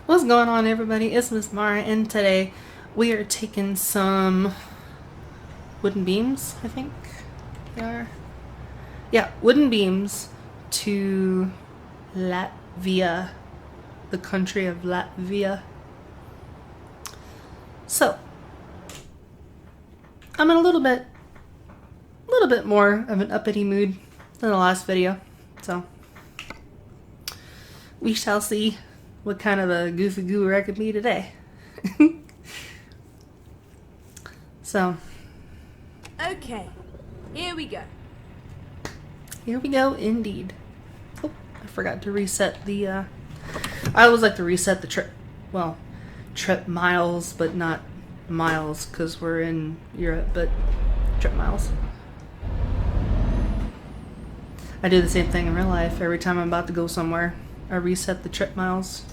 What's going on, everybody? It's Miss Mara, and today we are taking some wooden beams, I think they are. Yeah, wooden beams to Latvia, the country of Latvia. So, I'm in a little bit more of an uppity mood than the last video, so we shall see what kind of a goofy guru I could be today. So, okay, here we go. Here we go, indeed. Oh, I forgot to reset the, I always like to reset the trip miles, but not miles, because we're in Europe, but trip miles. I do the same thing in real life. Every time I'm about to go somewhere, I reset the trip miles.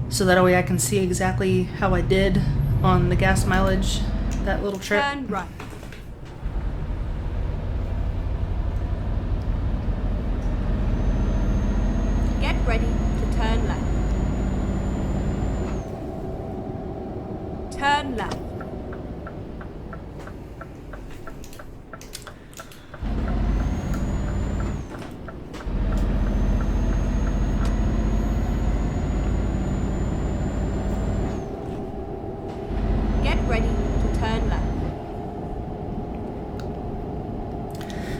So that way I can see exactly how I did on the gas mileage that little trip. Turn right. Get ready to turn left. Turn left. Get ready to turn left.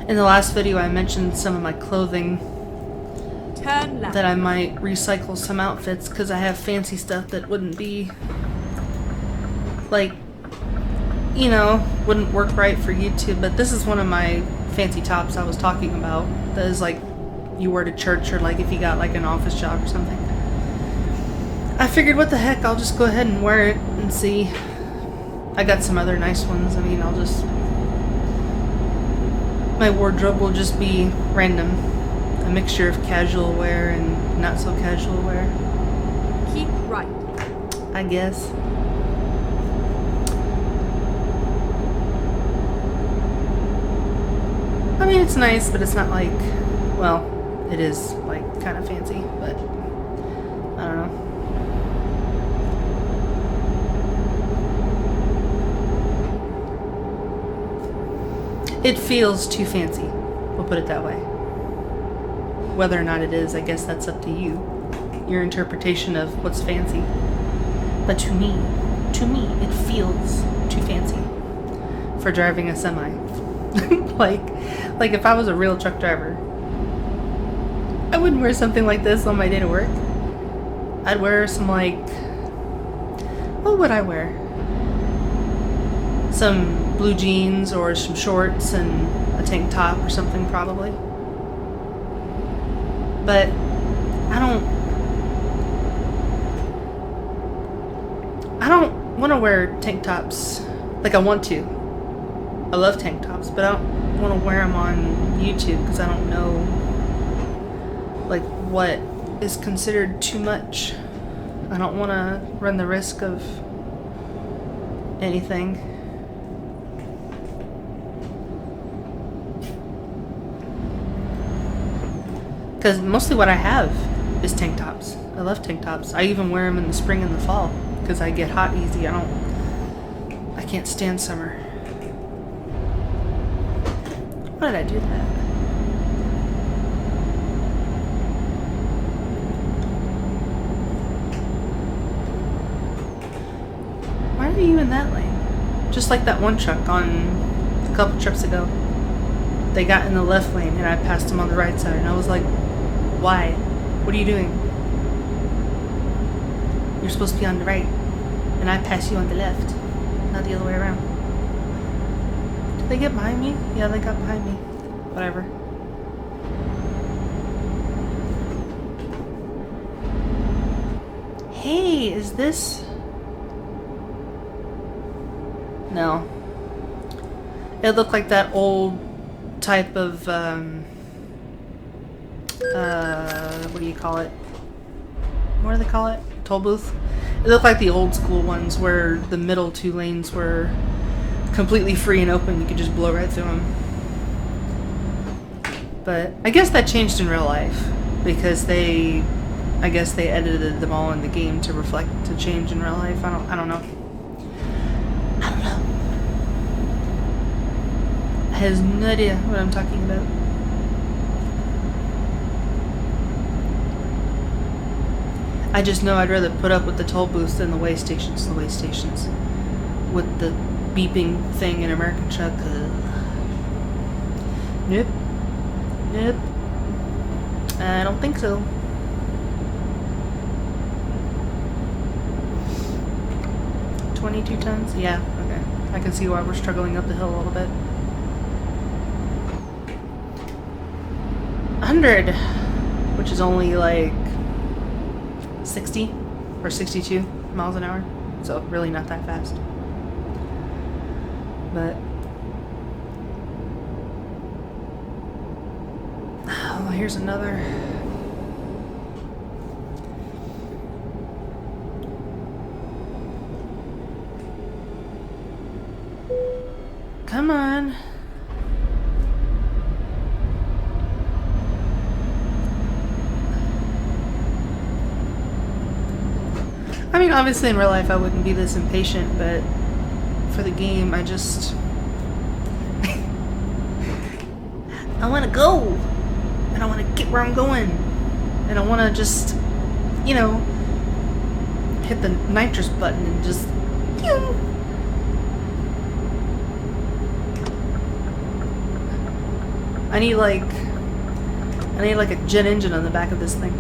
In the last video I mentioned some of my clothing Turn left. that I might recycle some outfits because I have fancy stuff that wouldn't be like, you know, wouldn't work right for YouTube. But this is one of my fancy tops I was talking about that is like you wear to church, or like if you got like an office job or something. I figured, what the heck, I'll just go ahead and wear it and see. I got some other nice ones. I mean, my wardrobe will just be random. A mixture of casual wear and not so casual wear. Keep right. I guess. I mean, it's nice, but it's not like, well, it is like kind of fancy, but I don't know. It feels too fancy. We'll put it that way. Whether or not it is, I guess that's up to you. Your interpretation of what's fancy. But to me, it feels too fancy for driving a semi. like if I was a real truck driver, I wouldn't wear something like this on my day to work. I'd wear some what would I wear? Some blue jeans or some shorts and a tank top or something probably. But I don't want to wear tank tops. Like, I want to. I love tank tops, but I don't want to wear them on YouTube because I don't know like what is considered too much. I don't want to run the risk of anything. Because mostly what I have is tank tops. I love tank tops. I even wear them in the spring and the fall because I get hot easy. I can't stand summer. Why did I do that? Why are you in that lane? Just like that one truck on a couple trips ago. They got in the left lane and I passed them on the right side, and I was like, why? What are you doing? You're supposed to be on the right, and I pass you on the left, not the other way around. Did they get behind me? Yeah, they got behind me. Whatever. Hey, is this... No. It looked like that old type of, what do you call it? What do they call it? Toll booth? It looked like the old school ones where the middle two lanes were completely free and open. You could just blow right through them. But I guess that changed in real life because they I guess they edited them all in the game to reflect to change in real life. I don't know. I don't know. I have no idea what I'm talking about. I just know I'd rather put up with the toll booths than the way stations. With the beeping thing in American truck. Nope. I don't think so. $22 tons? Yeah, okay. I can see why we're struggling up the hill a little bit. 100, which is only like 60 or 62 miles an hour. So really not that fast. But oh, here's another. Come on. I mean, obviously in real life I wouldn't be this impatient, but for the game I just I want to go, and I want to get where I'm going, and I want to just, you know, hit the nitrous button and just I need like a jet engine on the back of this thing.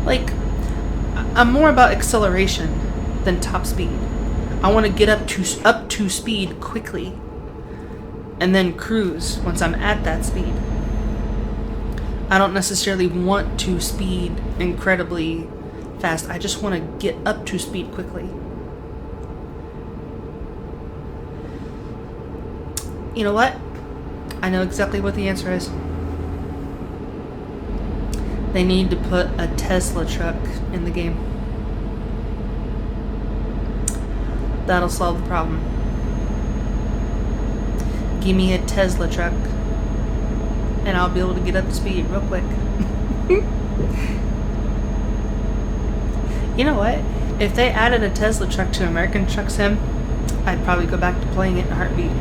Like, I'm more about acceleration than top speed. I want to get up to speed quickly and then cruise once I'm at that speed. I don't necessarily want to speed incredibly fast. I just want to get up to speed quickly. You know what? I know exactly what the answer is. They need to put a Tesla truck in the game. That'll solve the problem. Give me a Tesla truck and I'll be able to get up to speed real quick. You know what? If they added a Tesla truck to American Truck Sim, I'd probably go back to playing it in a heartbeat.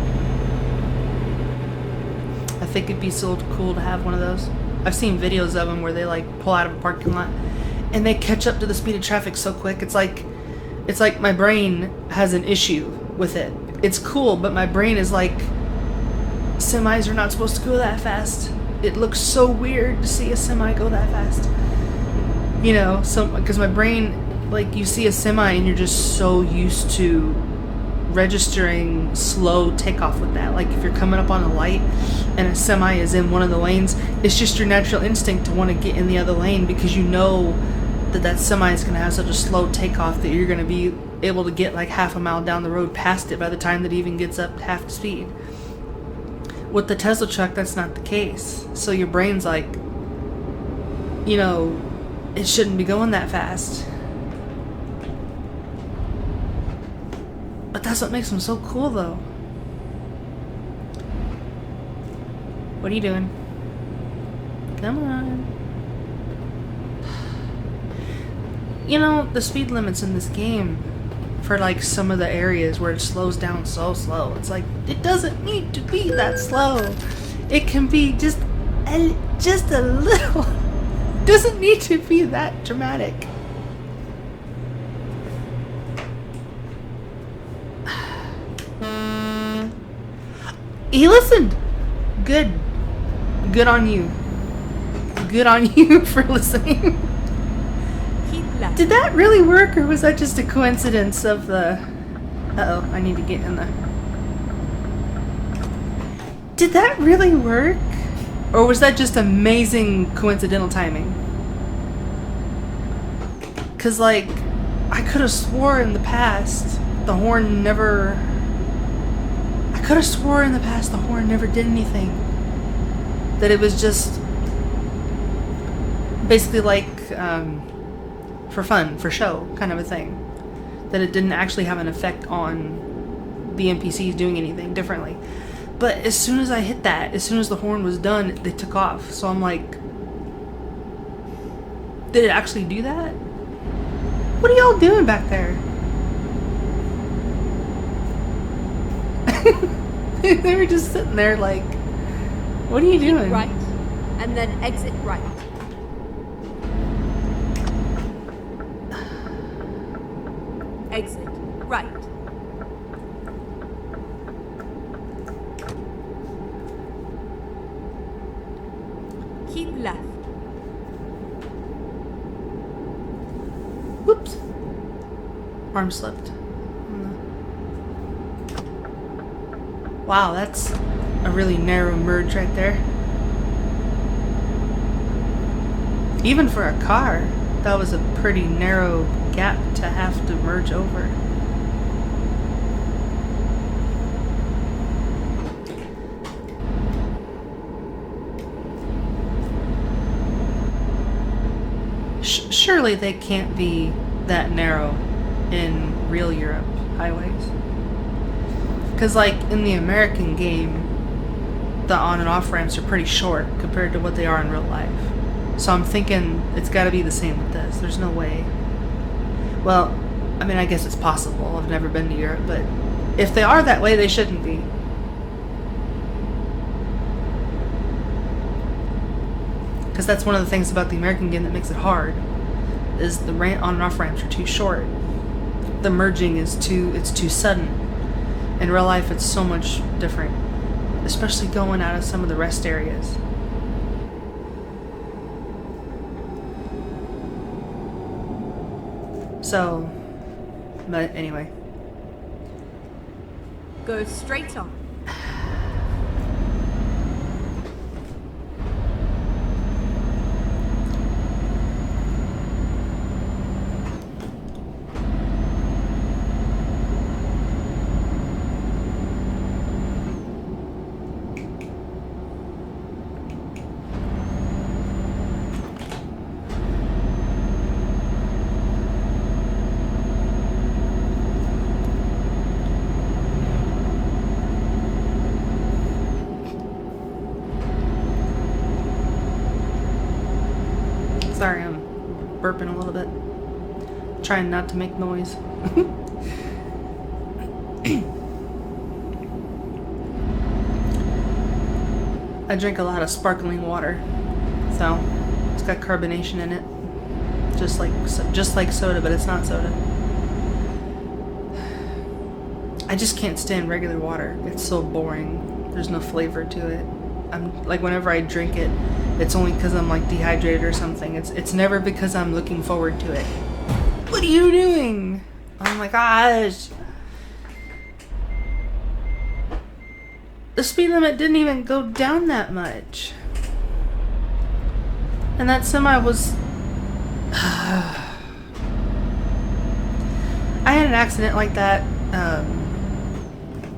I think it'd be so cool to have one of those. I've seen videos of them where they like pull out of a parking lot and they catch up to the speed of traffic so quick. It's like my brain has an issue with it. It's cool, but my brain is like, semis are not supposed to go that fast. It looks so weird to see a semi go that fast. You know, so because my brain, like, you see a semi and you're just so used to registering slow takeoff with that. Like if you're coming up on a light and a semi is in one of the lanes, it's just your natural instinct to want to get in the other lane because you know that semi is going to have such a slow takeoff that you're going to be able to get like half a mile down the road past it by the time that it even gets up half the speed. With the Tesla truck, that's not the case. So your brain's like, you know, it shouldn't be going that fast. But that's what makes them so cool, though. What are you doing? Come on. You know, the speed limits in this game, for like some of the areas where it slows down so slow, it's like, it doesn't need to be that slow. It can be just a little. It doesn't need to be that dramatic. He listened. Good. Good on you. Good on you for listening. Did that really work, or was that just a coincidence of the... Uh-oh, I need to get in there. Did that really work? Or was that just amazing coincidental timing? Because, like, I could have swore in the past the horn never... I could have swore in the past the horn never did anything. That it was just basically like for fun, for show, kind of a thing. That it didn't actually have an effect on the NPCs doing anything differently. But as soon as I hit that, as soon as the horn was done, they took off. So I'm like, did it actually do that? What are y'all doing back there? They were just sitting there like, what are you Keep doing? right, and then exit right. Exit right. Keep left. Whoops. Arm slipped. Wow, that's a really narrow merge right there. Even for a car, that was a pretty narrow gap to have to merge over. Surely they can't be that narrow in real Europe highways. Because, like, in the American game, the on and off ramps are pretty short compared to what they are in real life. So I'm thinking it's got to be the same with this. There's no way. Well, I mean, I guess it's possible. I've never been to Europe, but if they are that way, they shouldn't be. Because that's one of the things about the American game that makes it hard, is the on and off ramps are too short. The merging is too sudden. In real life, it's so much different, especially going out of some of the rest areas. So, but anyway. Go straight on. Sorry, I'm burping a little bit. Trying not to make noise. I drink a lot of sparkling water, so it's got carbonation in it, just like soda, but it's not soda. I just can't stand regular water. It's so boring. There's no flavor to it. I'm like, whenever I drink it, it's only because I'm like dehydrated or something. It's never because I'm looking forward to it. What are you doing? Oh my gosh. The speed limit didn't even go down that much. And that semi was... I had an accident like that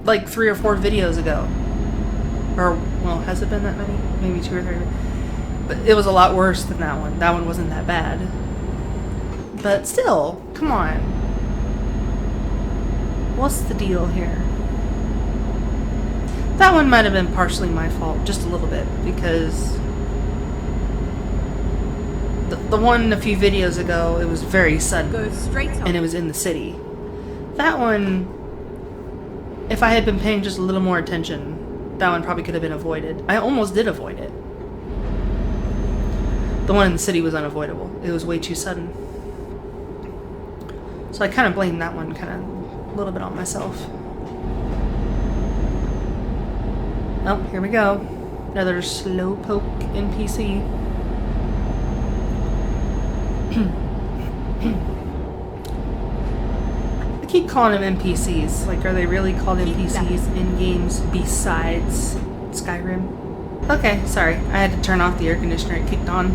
like 3 or 4 videos ago. Or, well, has it been that many? Maybe 2 or 3. But it was a lot worse than that one. That one wasn't that bad. But still, come on. What's the deal here? That one might have been partially my fault, just a little bit, because the one a few videos ago, it was very sudden. Go straight on. And it was in the city. That one, if I had been paying just a little more attention, that one probably could have been avoided. I almost did avoid it. The one in the city was unavoidable. It was way too sudden. So I kind of blame that one kind of a little bit on myself. Oh, here we go. Another slowpoke NPC. I keep calling them NPCs. Like, are they really called NPCs in games besides Skyrim? Okay, sorry. I had to turn off the air conditioner. It kicked on.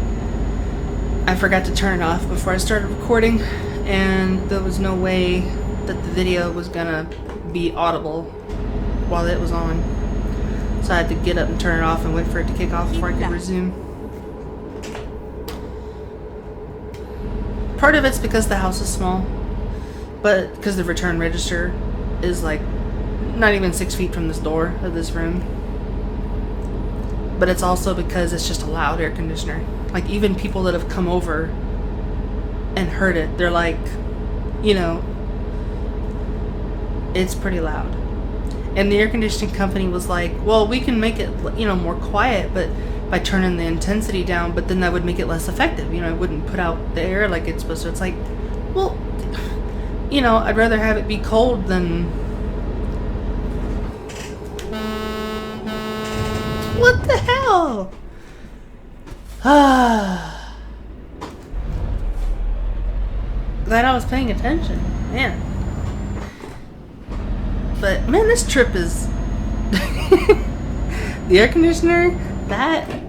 I forgot to turn it off before I started recording, and there was no way that the video was gonna be audible while it was on. So I had to get up and turn it off and wait for it to kick off before I could resume. Part of it's because the house is small, but because the return register is like not even 6 feet from this door of this room. But it's also because it's just a loud air conditioner. Like, even people that have come over and heard it, they're like, you know, it's pretty loud. And the air conditioning company was like, well, we can make it, you know, more quiet, but by turning the intensity down, but then that would make it less effective. You know, it wouldn't put out the air like it's supposed to. It's like, well, you know, I'd rather have it be cold than... What the hell? Glad I was paying attention. Man. But, man, this trip is... The air conditioner,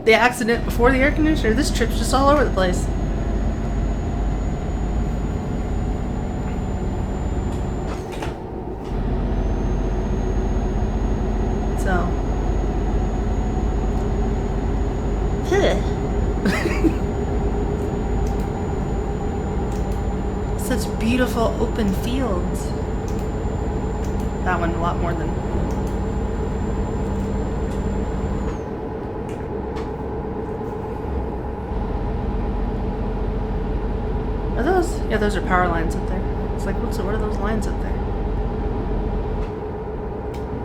the accident before the air conditioner, this trip's just all over the place. So... Such beautiful open fields. That one a lot more than... Are those? Yeah, those are power lines up there. It's like, what are those lines up there?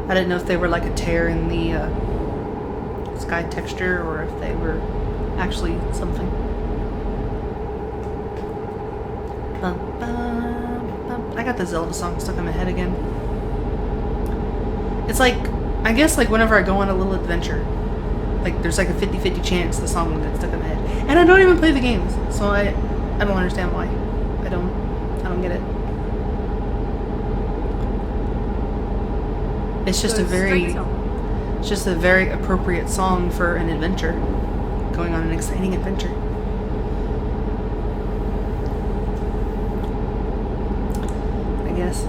I didn't know if they were like a tear in the sky texture or if they were actually something. I got the Zelda song stuck in my head again. It's like, I guess like whenever I go on a little adventure, like there's like a 50-50 chance the song will get stuck in my head. And I don't even play the games, so I don't understand why. I don't get it. It's just it's just a very appropriate song for an adventure. Going on an exciting adventure. I guess.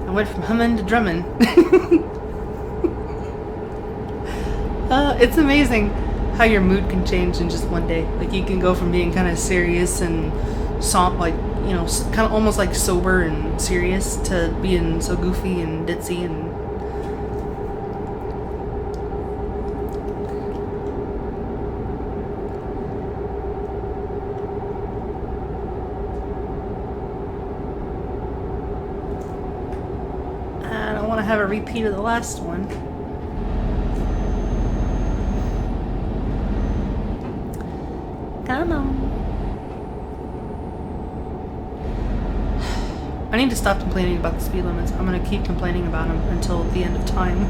I went from humming to drumming. It's amazing how your mood can change in just one day. Like you can go from being kind of serious and like, you know, kind of almost like sober and serious to being so goofy and ditzy and have a repeat of the last one. Come on. I need to stop complaining about the speed limits. I'm gonna keep complaining about them until the end of time.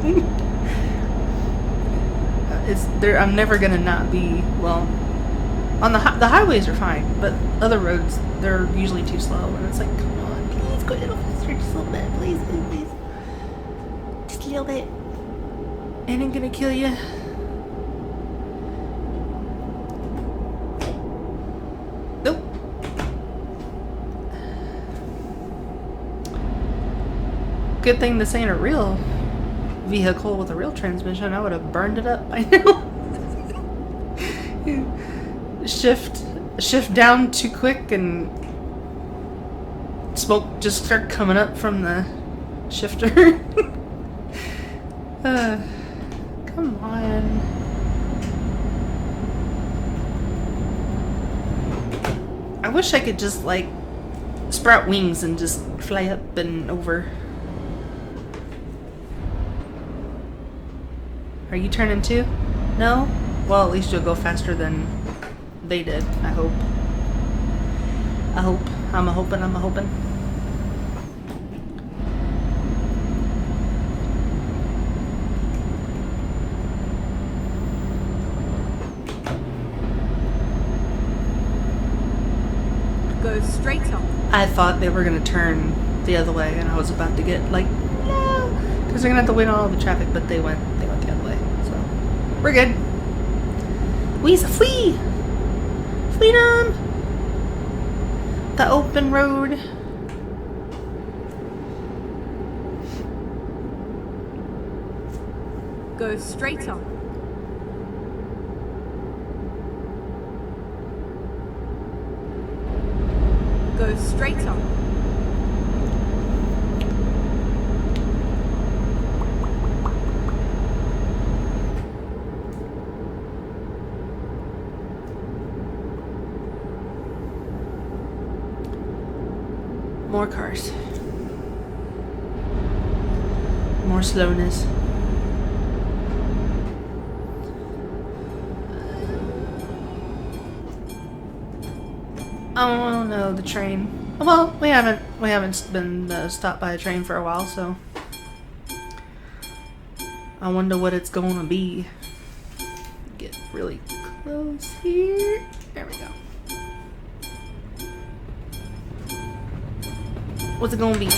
I'm never gonna not be, well, on the highways are fine, but other roads, they're usually too slow, and it's like, come on, please go a little faster, just a little bit, please, please, please. Just a little bit. It ain't gonna kill you. Nope. Good thing this ain't a real vehicle with a real transmission. I would have burned it up by now. Shift down too quick and smoke just start coming up from the shifter. Come on. I wish I could just like sprout wings and just fly up and over. Are you turning too? No? Well, at least you'll go faster than they did, I hope. I'm a hoping. Go straight on. I thought they were gonna turn the other way and I was about to get like, no! Because they're gonna have to wait on all the traffic, but they went the other way. So we're good. We's free! Freedom! The open road. Go straight on. Go straight on. More cars. More slowness. Oh no, the train. Well, we haven't been stopped by a train for a while, so I wonder what it's gonna be. Get really close here. There we go. What's it gonna be?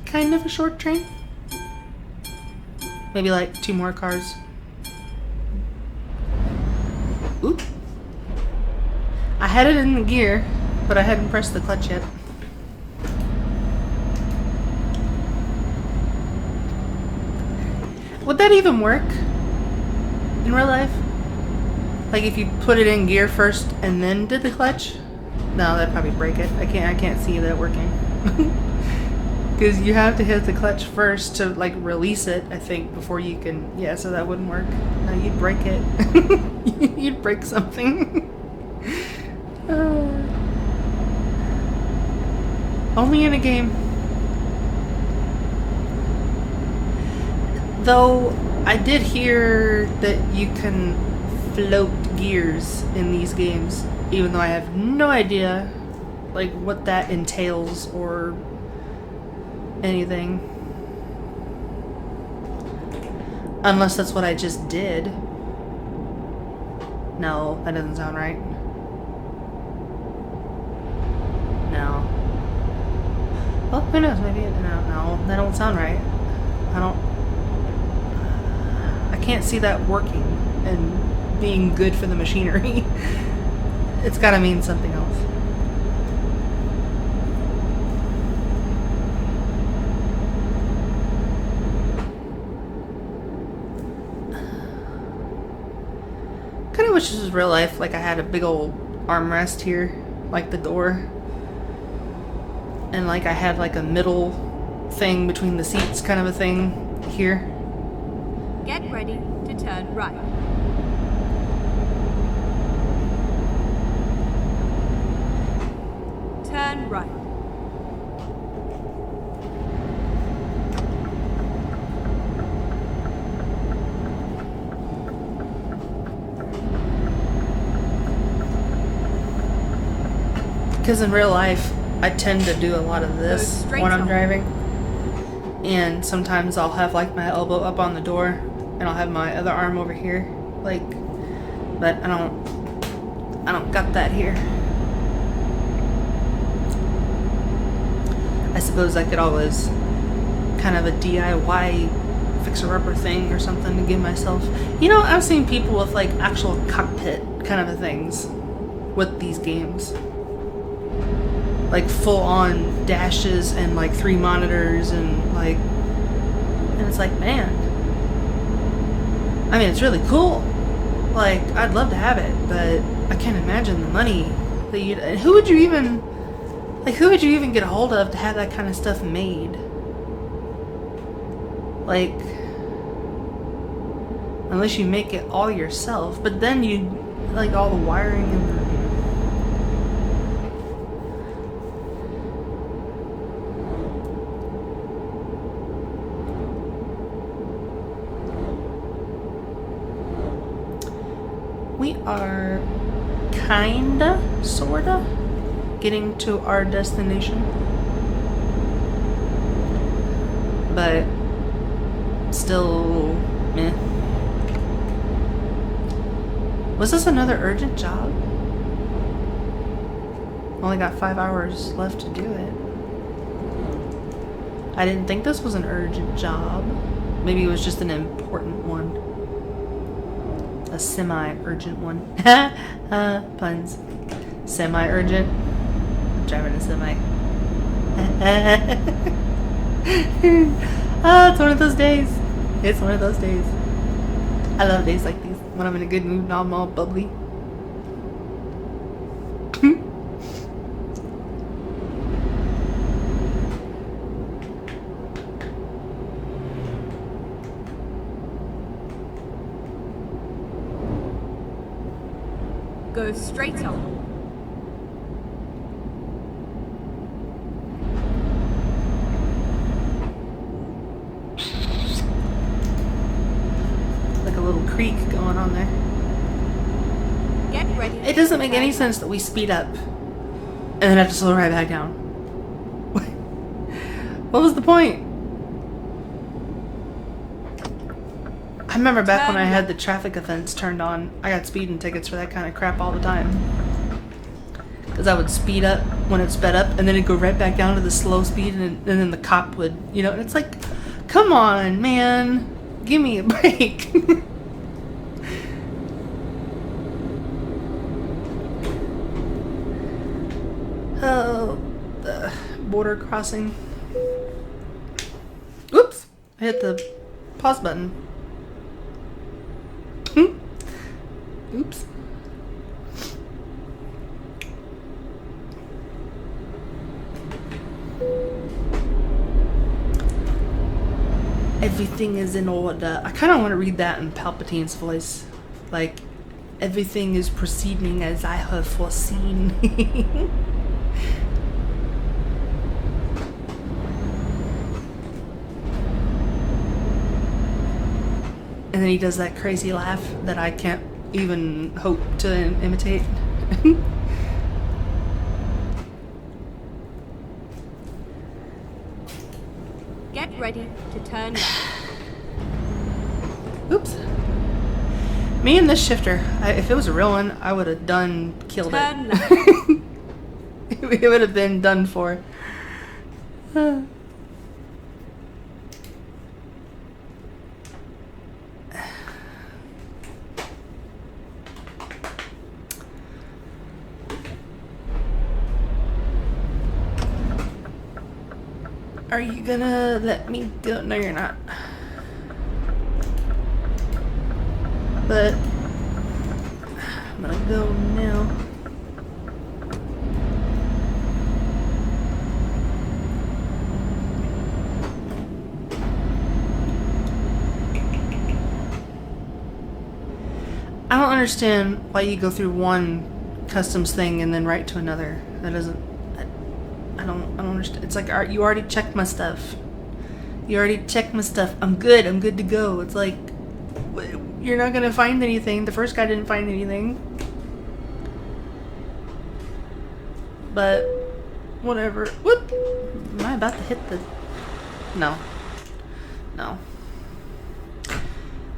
Kind of a short train. Maybe like 2 more cars. Oop. I had it in the gear, but I hadn't pressed the clutch yet. Would that even work in real life? Like if you put it in gear first and then did the clutch? No, that'd probably break it. I can't see that working. Because you have to hit the clutch first to like release it, I think, before you can. Yeah, so that wouldn't work. No, you'd break it. You'd break something. Only in a game. Though I did hear that you can float gears in these games, even though I have no idea like what that entails or anything. Unless that's what I just did. No, that doesn't sound right. No. Well, who knows? Maybe no, that don't sound right. I can't see that working and being good for the machinery. It's gotta mean something else. Kinda wish this was real life, like I had a big old armrest here, like the door. And like I had like a middle thing between the seats kind of a thing here. Get ready to turn right. Turn right. Because in real life, I tend to do a lot of this when I'm driving. And sometimes I'll have like my elbow up on the door and I'll have my other arm over here. Like, but I don't got that here. I suppose I could always kind of a DIY fixer-upper thing or something to give myself. You know, I've seen people with like actual cockpit kind of things with these games. Like full on dashes and like 3 monitors and like, and it's like, man, I mean, it's really cool. Like, I'd love to have it, but I can't imagine the money that you'd, who would you even get a hold of to have that kind of stuff made? Like, unless you make it all yourself, but then you, like all the wiring and the, we are kinda, sorta, getting to our destination. but still, meh. Was this another urgent job? Only got 5 hours left to do it. I didn't think this was an urgent job. Maybe it was just an important one. A semi-urgent one. Puns. Semi-urgent. I'm driving a semi. It's one of those days. It's one of those days. I love days like these. When I'm in a good mood and I'm all bubbly. Go straight on. Like a little creek going on there. Get ready. It doesn't make any sense that we speed up and then have to slow right back down. What was the point? I remember back when I had the traffic offense turned on, I got speeding tickets for that kind of crap all the time. Because I would speed up when it sped up, and then it'd go right back down to the slow speed, and then the cop would, and it's like, come on, man, give me a break. Oh, the border crossing. Oops, I hit the pause button. Oops. Everything is in order. I kind of want to read that in Palpatine's voice. Like, everything is proceeding as I have foreseen. And then he does that crazy laugh that I can't even hope to imitate. Get ready to turn left. Oops. Me and this shifter, if it was a real one, I would have killed Turn it. left. It would have been done for. Are you gonna let me go? No, you're not. But I'm gonna go now. I don't understand why you go through one customs thing and then right to another. That doesn't. I don't understand. It's like you already checked my stuff. You already checked my stuff. I'm good to go. It's like you're not gonna find anything. The first guy didn't find anything. But whatever. Whoop! Am I about to hit the? No.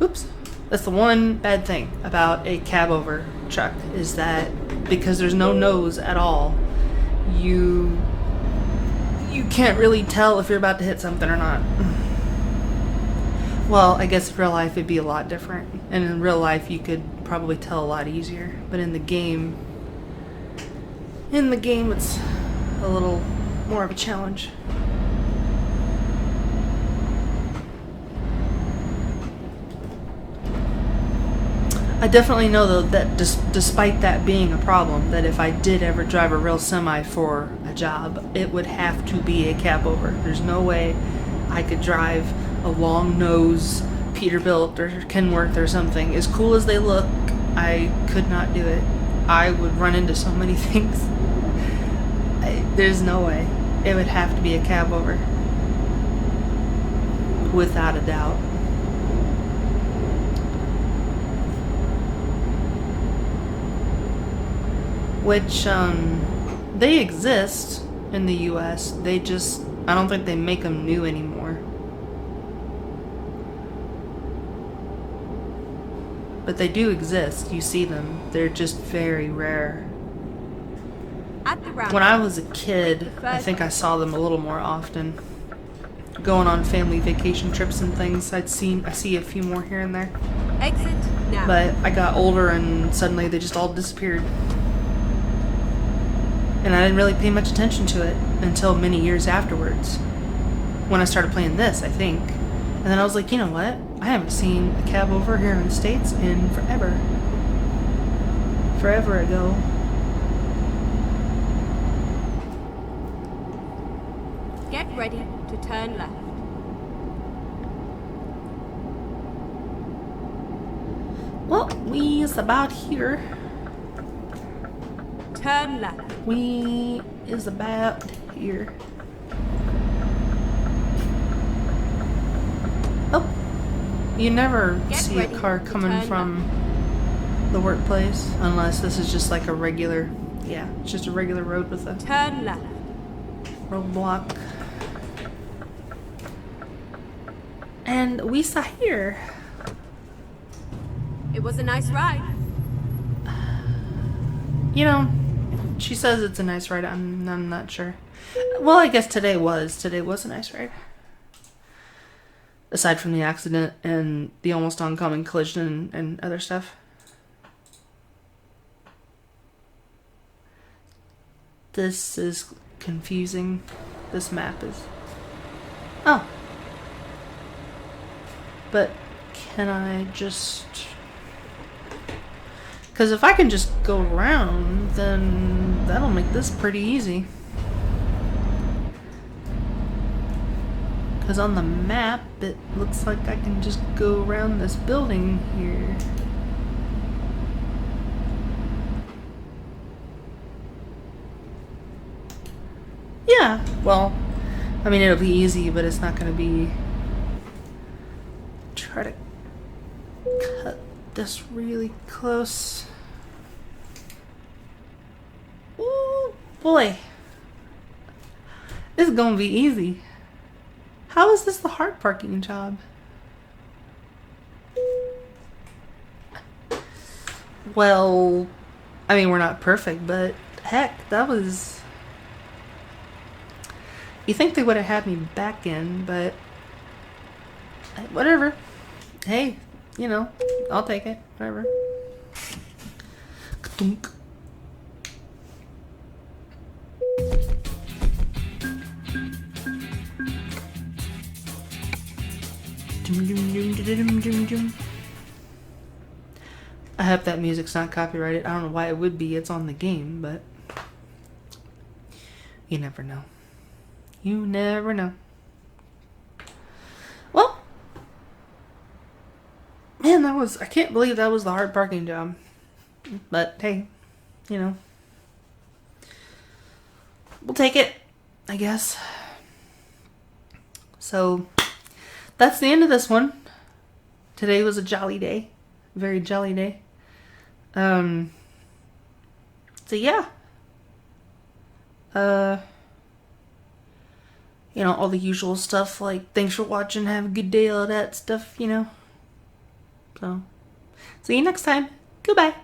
Oops. That's the one bad thing about a cab over truck is that because there's no nose at all, you can't really tell if you're about to hit something or not. Well, I guess in real life it'd be a lot different. And in real life you could probably tell a lot easier. But in the game it's a little more of a challenge. I definitely know though that despite that being a problem, that if I did ever drive a real semi for a job, it would have to be a cab over. There's no way I could drive a long nose Peterbilt or Kenworth or something. As cool as they look, I could not do it. I would run into so many things. There's no way. It would have to be a cab over. Without a doubt. Which, they exist in the US. They just, I don't think they make them new anymore. But they do exist. You see them. They're just very rare. At the round. When I was a kid, I think I saw them a little more often. Going on family vacation trips and things, I see a few more here and there. Exit now. But I got older and suddenly they just all disappeared. And I didn't really pay much attention to it until many years afterwards. When I started playing this, I think. And then I was like, you know what? I haven't seen a cab over here in the States in forever. Forever ago. Get ready to turn left. Well, we is about here. Turn left. We is about here. Oh, you never Get see a ready car to coming turn from the workplace unless this is just like a regular, yeah, it's just a regular road with a Turn left. roadblock. And we saw here. It was a nice ride. You know, she says it's a nice ride. I'm not sure. Well, I guess today was a nice ride. Aside from the accident and the almost oncoming collision and other stuff. This is confusing. This map is. Oh. But can I just... Because if I can just go around, then that'll make this pretty easy. Because on the map, it looks like I can just go around this building here. Yeah, well, I mean, it'll be easy, but it's not going to be... Try to cut this really close. Ooh, boy. This is going to be easy. How is this the hard parking job? Well, I mean, we're not perfect, but heck, that was... You think they would have had me back in, but whatever. Hey, you know, I'll take it. Whatever. Ka-dunk. I hope that music's not copyrighted. I don't know why it would be. It's on the game, but you never know. You never know. Well, man, I can't believe that was the hard parking job. But hey, you know, we'll take it, I guess. So that's the end of this one. Today was a jolly day. Very jolly day. So yeah. You know, all the usual stuff like thanks for watching, have a good day, all that stuff, you know. So, see you next time. Goodbye.